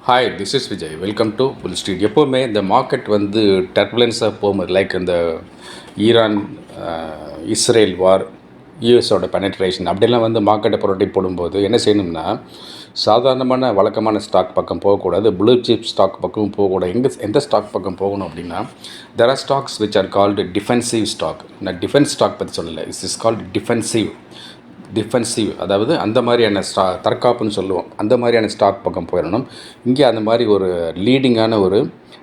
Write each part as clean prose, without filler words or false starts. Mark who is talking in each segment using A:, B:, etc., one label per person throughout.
A: Hi, this is Vijay. Welcome to BullsStreet. எப்போவுமே இந்த market வந்து டர்புலன்ஸாக போகும்போது, லைக் இந்த ஈரான் இஸ்ரேல் வார், யூஎஸோட பெனட்ரேஷன் அப்படிலாம் வந்து மார்க்கெட்டை புரட்டி போடும்போது என்ன செய்யணும்னா, சாதாரணமான வழக்கமான ஸ்டாக் பக்கம் போகக்கூடாது, ப்ளூ சிப் ஸ்டாக் பக்கம் போகக்கூடாது. எந்த ஸ்டாக் பக்கம் போகணும் அப்படின்னா, there are stocks which are called defensive stock. நான் டிஃபென்ஸ் ஸ்டாக் பற்றி சொல்லலை, இஸ் கால்டு டிஃபென்சிவ், அதாவது அந்த மாதிரியான தற்காப்புன்னு சொல்லுவோம். அந்த மாதிரியான ஸ்டாக் பக்கம் போயிடணும். இங்கே அந்த மாதிரி ஒரு லீடிங்கான ஒரு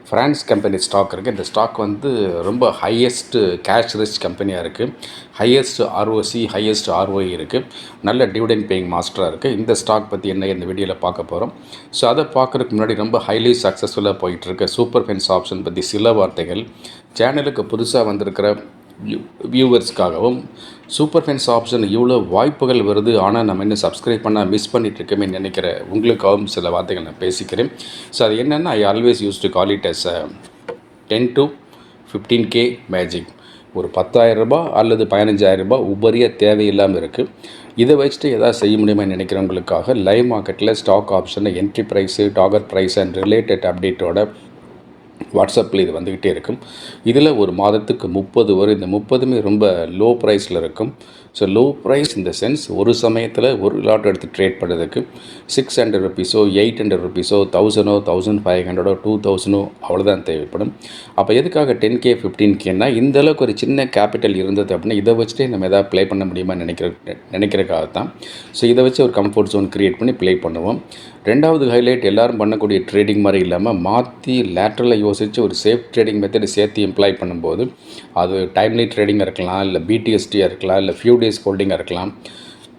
A: ஃப்ரான்ஸ் கம்பெனி ஸ்டாக் இருக்குது. இந்த ஸ்டாக் வந்து ரொம்ப ஹையஸ்ட்டு கேஷ் ரிச் கம்பெனியாக இருக்குது. ஹையஸ்ட் ROCE, ஹையஸ்ட் ROE இருக்குது. நல்ல டிவிடெண்ட் பேயிங் மாஸ்டராக இருக்குது. இந்த ஸ்டாக் பற்றி என்ன இந்த வீடியோவில் பார்க்க போகிறோம். ஸோ அதை பார்க்குறதுக்கு முன்னாடி ரொம்ப ஹைலி சக்ஸஸ்ஃபுல்லாக போயிட்டுருக்க சூப்பர் ஃபென்ஸ் ஆப்ஷன் பற்றி சில வார்த்தைகள் சேனலுக்கு புதுசாக வந்திருக்கிற வியூவர்ஸ்க்காகவும், சூப்பர் ஃபென்ஸ் ஆப்ஷன் இவ்வளோ வாய்ப்புகள் வருது, ஆனால் நம்ம இன்னும் சப்ஸ்கிரைப் பண்ணால் மிஸ் பண்ணிகிட்ருக்கோமே நினைக்கிற உங்களுக்காகவும் சில வார்த்தைகள் நான் பேசிக்கிறேன். ஸோ அது என்னென்னா, I always used to call it as 10 to 15K magic. ஒரு 10,000 ரூபாய் அல்லது 15,000 ரூபாய் உபரியாக தேவையில்லாமல் இருக்குது. இதை வச்சுட்டு எதாவது செய்ய முடியுமா நினைக்கிறவங்களுக்காக லைவ் மார்க்கெட்டில் ஸ்டாக் ஆப்ஷனை entry price, target price and related அப்டேட்டோட வாட்ஸ்அப்பில் இது வந்துக்கிட்டே இருக்கும். இதில் ஒரு மாதத்துக்கு 30 வரும். இந்த 30மே ரொம்ப லோ ப்ரைஸில் இருக்கும். ஸோ லோ ப்ரைஸ் இந்த சென்ஸ், ஒரு சமயத்தில் ஒரு லாட் எடுத்து ட்ரேட் பண்ணுறதுக்கு 600 ருபீஸோ 800 ருபீஸோ 1000ஓ 1500ஓ 2000ஓ அவ்வளோதான் தேவைப்படும். அப்போ எதுக்காக 10K 15Kன்னா, இந்தளவுக்கு ஒரு சின்ன கேபிட்டல் இருந்தது அப்படின்னா இதை வச்சுட்டே நம்ம எதாவது ப்ளே பண்ண முடியுமா நினைக்கிறக்காக தான். ஸோ இதை வச்சு ஒரு கம்ஃபர்ட் ஜோன் க்ரியேட் பண்ணி ப்ளே பண்ணுவோம். ரெண்டாவது ஹைலைட், எல்லோரும் பண்ணக்கூடிய ட்ரேடிங் மாதிரி இல்லாமல் மாற்றி லேட்டரலாக யோசித்து ஒரு சேஃப் ட்ரேடிங் மெத்தட் சேர்த்து எம்ப்ளாய் பண்ணும்போது, அது டைம்லி ட்ரேடிங்காக இருக்கலாம், இல்லை BTSTயாக இருக்கலாம், இல்லை ஃபியூ டேஸ் ஹோல்டிங்காக இருக்கலாம்,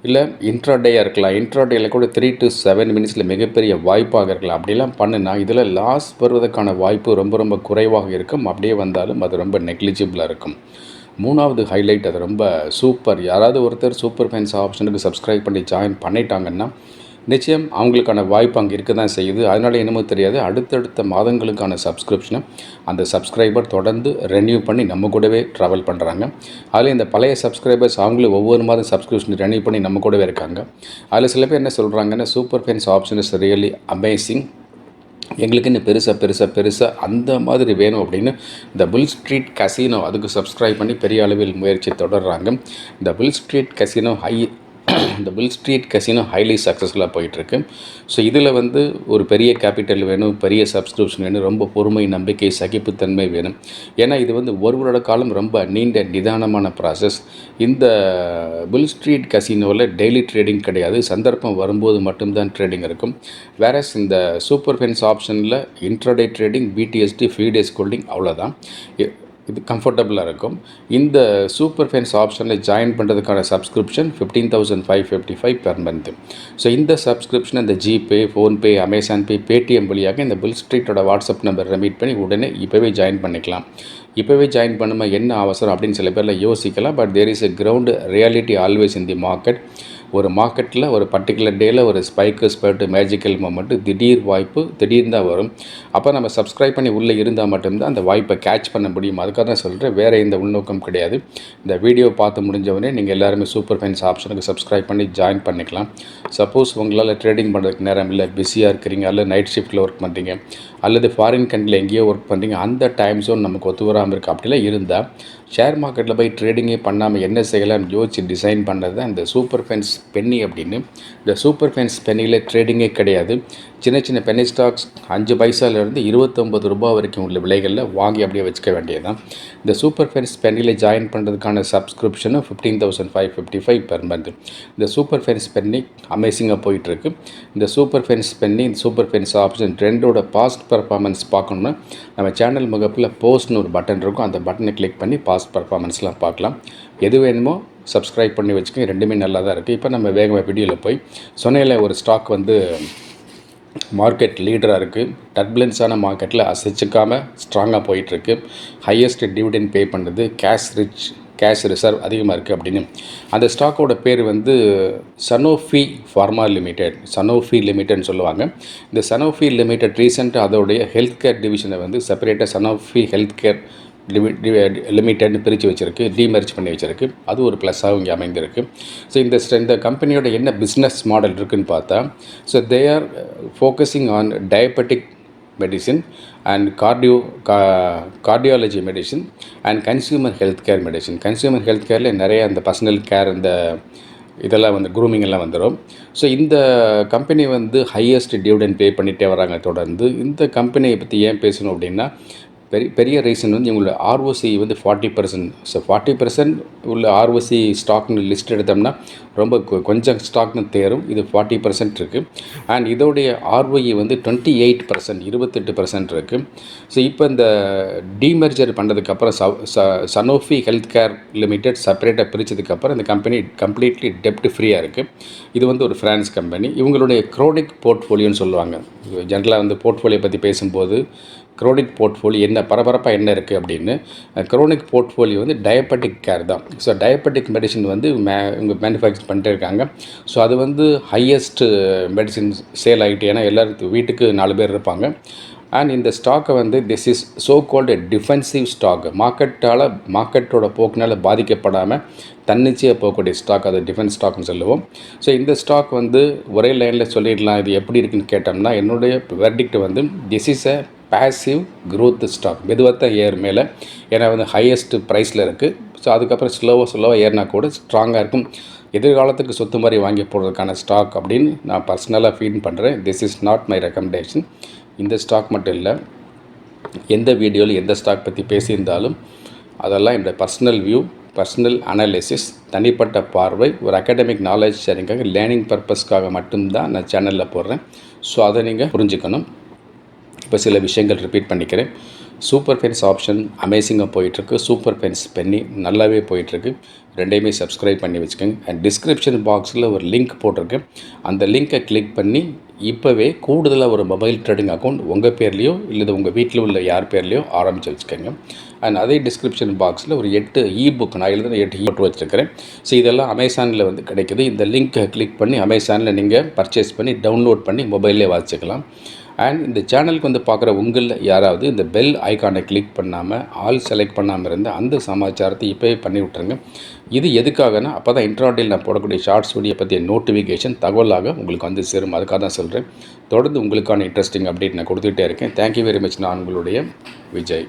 A: இல்லை இன்ட்ராடேயாக இருக்கலாம். இன்ட்ராடேயில் கூட 3 to 7 மினிட்ஸில் மிகப்பெரிய வாய்ப்பாக இருக்கலாம். அப்படிலாம் பண்ணுனா இதில் லாஸ் வருவதற்கான வாய்ப்பு ரொம்ப ரொம்ப குறைவாக இருக்கும். அப்படியே வந்தாலும் அது ரொம்ப நெக்லிஜிபிளாக இருக்கும். மூணாவது ஹைலைட், அது ரொம்ப சூப்பர். யாராவது ஒருத்தர் சூப்பர் ஃபென்ஸ் ஆப்ஷனுக்கு சப்ஸ்கிரைப் பண்ணி ஜாயின் பண்ணிட்டாங்கன்னா நிச்சயம் அவங்களுக்கான வாய்ப்பு அங்கே இருக்க தான் செய்யுது. அதனால் என்னமோ தெரியாது, அடுத்தடுத்த மாதங்களுக்கான சப்ஸ்கிரிப்ஷனை அந்த சப்ஸ்கிரைபர் தொடர்ந்து ரெனியூ பண்ணி நம்ம கூடவே ட்ராவல் பண்ணுறாங்க. அதில் இந்த பழைய சப்ஸ்கிரைபர்ஸ் அவங்களும் ஒவ்வொரு மாதம் சப்ஸ்கிரிப்ஷன் ரெனியூ பண்ணி நம்ம கூடவே இருக்காங்க. அதில் சில பேர் என்ன சொல்கிறாங்கன்னா, super fence option is really amazing, எங்களுக்கு இன்னும் பெருசாக அந்த மாதிரி வேணும் அப்படின்னு இந்த BullsStreet கசினோ அதுக்கு சப்ஸ்கிரைப் பண்ணி பெரிய அளவில் முயற்சி தொடர்றாங்க. இந்த BullsStreet கசினோ ஹைலி சக்ஸஸ்ஃபுல்லாக போயிட்டுருக்கு. ஸோ இதில் வந்து ஒரு பெரிய கேபிட்டல் வேணும், பெரிய சப்ஸ்கிரிப்ஷன் வேணும், ரொம்ப பொறுமை, நம்பிக்கை, சகிப்புத்தன்மை வேணும். ஏன்னா இது வந்து ஒரு வருட காலம் ரொம்ப நீண்ட நிதானமான ப்ராசஸ். இந்த BullsStreet கசினோவில் டெய்லி ட்ரேடிங் கிடையாது, சந்தர்ப்பம் வரும்போது மட்டும்தான் ட்ரேடிங் இருக்கும். வேறஸ் இந்த சூப்பர் ஃபென்ஸ் ஆப்ஷனில் intraday trading, BTST, few days holding அவ்வளோதான். இது கம்ஃபர்டபுளாக இருக்கும். இந்த சூப்பர் ஃபென்ஸ் ஆப்ஷனில் ஜாயின் பண்ணுறதுக்கான சப்ஸ்கிரிப்ஷன் 15,555 பெர் மந்த். ஸோ இந்த சப்ஸ்கிரிப்ஷன் இந்த ஜிபே, ஃபோன்பே, அமேசான் பே, பேடிஎம் வழியாக இந்த BullsStreetோட வாட்ஸ்அப் நம்பர் மீட் பண்ணி உடனே இப்போவே ஜாயின் பண்ணிக்கலாம். இப்போவே ஜாயின் பண்ணுமா என்ன அவசரம் அப்படின்னு சில பேரில் யோசிக்கலாம். But there is a ground reality always in the market. ஒரு மார்க்கெட்டில் ஒரு பர்டிகுலர் டேயில் ஒரு ஸ்பர்ட்டு மேஜிக்கல் மூமெண்ட்டு, திடீர் வாய்ப்பு திடீர்னு தான் வரும். அப்போ நம்ம சப்ஸ்கிரைப் பண்ணி உள்ளே இருந்தால் மட்டும்தான் அந்த வாய்ப்பை கேட்ச் பண்ண முடியும். அதுக்காக தான் சொல்கிறேன், வேறு எந்த உள்நோக்கம் கிடையாது. இந்த வீடியோ பார்த்து முடிஞ்சவொடனே நீங்கள் எல்லாருமே சூப்பர் ஃபென்ஸ் ஆப்ஷனுக்கு சப்ஸ்கிரைப் பண்ணி ஜாயின் பண்ணிக்கலாம். சப்போஸ் உங்களால் ட்ரேடிங் பண்ணுறதுக்கு நேரம் இல்லை, பிஸியாக இருக்கிறீங்க, அல்லது நைட் ஷிஃப்ட்டில் ஒர்க் பண்ணுறீங்க, அல்லது ஃபாரின் கண்ட்ரியில் எங்கேயோ ஒர்க் பண்ணுறீங்க, அந்த டைம் ஜோன் நமக்கு ஒத்து வராமல் இருக்குது அப்படிலாம் இருந்தால் ஷேர் மார்க்கெட்டில் போய் ட்ரேடிங்கே பண்ணாமல் என்ன செய்யலாம்னு யோசிச்சு டிசைன் பண்ணுறது தான் இந்த சூப்பர் ஃபென்ஸ் பென்னி அப்படின்னு. இந்த சூப்பர் ஃபென்ஸ் பென்னியில் ட்ரேடிங்கே கிடையாது. சின்ன சின்ன பென்னி ஸ்டாக்ஸ் 5 பைசாலேருந்து 29 ரூபாய் வரைக்கும் உள்ள விலைகளில் வாங்கி அப்படியே வச்சுக்க வேண்டியது தான். இந்த சூப்பர் ஃபென்ஸ் பென்னியில் ஜாயின் பண்ணுறதுக்கான சப்ஸ்கிரிப்ஷனும் 15,555 பெர் மந்த். இந்த சூப்பர் ஃபென்ஸ் பென்னி அமேசிங்காக போயிட்டுருக்கு. இந்த சூப்பர் ஃபென்ஸ் பென்னி, இந்த சூப்பர் ஃபென்ஸ் ஆப்ஷன் ட்ரெண்டோட பாஸ்ட் பர்ஃபார்மன்ஸ் பார்க்கணுன்னா நம்ம சேனல் முகப்பில் போஸ்ட்னு ஒரு பட்டன் இருக்கும், அந்த பட்டனை கிளிக் பண்ணி பாஸ்ட் பர்ஃபார்மன்ஸ்லாம் பார்க்கலாம். எது வேணுமோ சப்ஸ்கிரைப் பண்ணி வச்சுக்கோங்க, ரெண்டுமே நல்லா தான் இருக்குது. இப்போ நம்ம வேகமாக வீடியோவில் போய் சொன்னையில் ஒரு ஸ்டாக் வந்து மார்க்கெட் லீடராக இருக்குது. டர்புலன்ஸான மார்க்கெட்டில் அசைச்சிக்காமல் ஸ்ட்ராங்காக போயிட்டுருக்கு. ஹையஸ்ட் டிவிடெண்ட் பே பண்ணுறது, கேஷ் ரிசர்வ் அதிகமாக இருக்குது அப்படின்னு. அந்த ஸ்டாக்கோட பேர் வந்து சனோஃபி ஃபார்மா லிமிடெட், சனோஃபி லிமிடெட்னு சொல்லுவாங்க. இந்த சனோஃபி லிமிடெட் ரீசெண்டாக அதோடைய ஹெல்த் கேர் டிவிஷனை வந்து செப்பரேட்டாக சனோஃபி ஹெல்த் கேர் லிமிட்டட்னு பிரித்து வச்சுருக்கு, டீமர்ஜ் பண்ணி வச்சுருக்கு. அது ஒரு ப்ளஸ்ஸாக இங்கே அமைந்திருக்கு. ஸோ இந்த கம்பெனியோட என்ன பிஸ்னஸ் மாடல் இருக்குதுன்னு பார்த்தா, so they are focusing on diabetic medicine and cardiology medicine and consumer health care medicine. Consumer health கேரில் நிறைய அந்த பர்சனல் கேர், இந்த இதெல்லாம் வந்து க்ரூமிங் எல்லாம் வந்துடும். ஸோ இந்த கம்பெனி வந்து ஹையஸ்ட் டிவிடெண்ட் பே பண்ணிகிட்டே வராங்க தொடர்ந்து. இந்த கம்பெனியை பற்றி ஏன் பேசணும் அப்படின்னா, பெரிய ரீசன் வந்து இவங்களோட ROCE வந்து 40%. ஸோ 40% உள்ள ROCE ஸ்டாக்னு லிஸ்ட் எடுத்தோம்னா ரொம்ப கொஞ்சம் ஸ்டாக்னு தேரும். இது 40% இருக்குது. அண்ட் இதோடைய ROE வந்து 28%, 28% இருக்குது. ஸோ இப்போ இந்த டீமர்ஜர் பண்ணுறதுக்கப்புறம் சனோஃபி ஹெல்த் கேர் லிமிடெட் செப்பரேட்டாக பிரித்ததுக்கப்புறம் இந்த கம்பெனி கம்ப்ளீட்லி டெப்ட் ஃப்ரீயாக இருக்குது. இது வந்து ஒரு ஃப்ரான்ஸ் கம்பெனி. இவங்களுடைய க்ரோனிக் போர்ட்ஃபோலியோன்னு சொல்லுவாங்க. ஜென்ரலாக வந்து போர்ட்ஃபோலியோ பற்றி பேசும்போது க்ரோனிக் போர்ட்ஃபோலியோ என்ன பரபரப்பாக என்ன இருக்குது அப்படின்னு, க்ரோனிக் போர்ட்ஃபோலியோ வந்து டயபெட்டிக் கேர் தான். ஸோ டயபெட்டிக் மெடிசின் வந்து இவங்க மேனுஃபேக்சர் பண்ணிட்டே இருக்காங்க. ஸோ அது வந்து ஹையஸ்ட் மெடிசின் சேல் ஆகிட்டு, ஏன்னா எல்லோரும் வீட்டுக்கு 4 பேர் இருப்பாங்க. அண்ட் இந்த ஸ்டாக்கை வந்து this is so called defensive stock. மார்க்கெட்டோட போக்குனால் பாதிக்கப்படாமல் தன்னிச்சையாக போகக்கூடிய ஸ்டாக், அது டிஃபென்ஸ் ஸ்டாக்னு சொல்லுவோம். ஸோ இந்த ஸ்டாக் வந்து ஒரே லைனில் சொல்லிடலாம் இது எப்படி இருக்குன்னு கேட்டோம்னா, என்னுடைய வெர்டிக்ட் வந்து this is a passive growth stock. மெதுவாக ஏறு மேலே, ஏன்னா வந்து ஹையஸ்ட் ப்ரைஸில் இருக்குது. ஸோ அதுக்கப்புறம் ஸ்லோவாக ஏறினா கூட ஸ்ட்ராங்காக இருக்கும். எதிர்காலத்துக்கு சொத்து மாதிரி வாங்கி போடுறதுக்கான ஸ்டாக் அப்படின்னு நான் பர்சனலாக ஃபீல் பண்ணுறேன். This is not my recommendation. இந்த ஸ்டாக் மட்டும் இல்லை, எந்த வீடியோவில் எந்த ஸ்டாக் பற்றி பேசியிருந்தாலும் அதெல்லாம் என்னோடய பர்சனல் வியூ, பர்சனல் அனாலிசிஸ், தனிப்பட்ட பார்வை, ஒரு அகாடமிக் நாலேஜ் ஷேரிங்காக, லேர்னிங் பர்பஸ்க்காக மட்டும்தான் நான் சேனலில் போடுறேன். ஸோ அதை நீங்கள் புரிஞ்சுக்கணும். இப்போ சில விஷயங்கள் ரிப்பீட் பண்ணிக்கிறேன். சூப்பர் ஃபென்ஸ் ஆப்ஷன் அமேசிங்காக போயிட்டுருக்கு. சூப்பர் ஃபென்ஸ் பென்னி நல்லாவே போயிட்டுருக்கு. ரெண்டையுமே சப்ஸ்கிரைப் பண்ணி வச்சுக்கோங்க. அண்ட் டிஸ்கிரிப்ஷன் பாக்ஸில் ஒரு லிங்க் போட்டிருக்கேன். அந்த லிங்க்கை கிளிக் பண்ணி இப்போவே கூடுதலாக ஒரு மொபைல் ட்ரேடிங் அக்கௌண்ட் உங்கள் பேர்லேயோ இல்லை உங்கள் வீட்டில் உள்ள யார் பேர்லேயோ ஆரம்பித்து வச்சுக்கோங்க. அண்ட் அதே டிஸ்கிரிப்ஷன் பாக்ஸில் ஒரு 8 இபுக் நான் எழுதுன 8 போட்டு வச்சுருக்கிறேன். ஸோ இதெல்லாம் அமேசானில் வந்து கிடைக்குது. இந்த லிங்க்கை கிளிக் பண்ணி அமேசானில் நீங்கள் பர்ச்சேஸ் பண்ணி டவுன்லோட் பண்ணி மொபைல்லே வாசிக்கலாம். அண்ட் இந்த சேனலுக்கு வந்து பார்க்குற உங்களில் யாராவது இந்த பெல் ஐக்கானை கிளிக் பண்ணாமல் ஆல் செலக்ட் பண்ணாமல் இருந்தால் அந்த சமாச்சாரத்தை இப்போவே பண்ணி விட்ருங்க. இது எதுக்காகனா, அப்போ தான் இன்ட்ராடேயில் நான் போடக்கூடிய ஷார்ட்ஸ் வீடியோ பற்றிய நோட்டிஃபிகேஷன் தகவலாக உங்களுக்கு வந்து சேரும். அதுக்காக தான் சொல்கிறேன். தொடர்ந்து உங்களுக்கான இன்ட்ரெஸ்டிங் அப்டேட் நான் கொடுத்துக்கிட்டே இருக்கேன். Thank you very much. நான் உங்களுடைய விஜய்.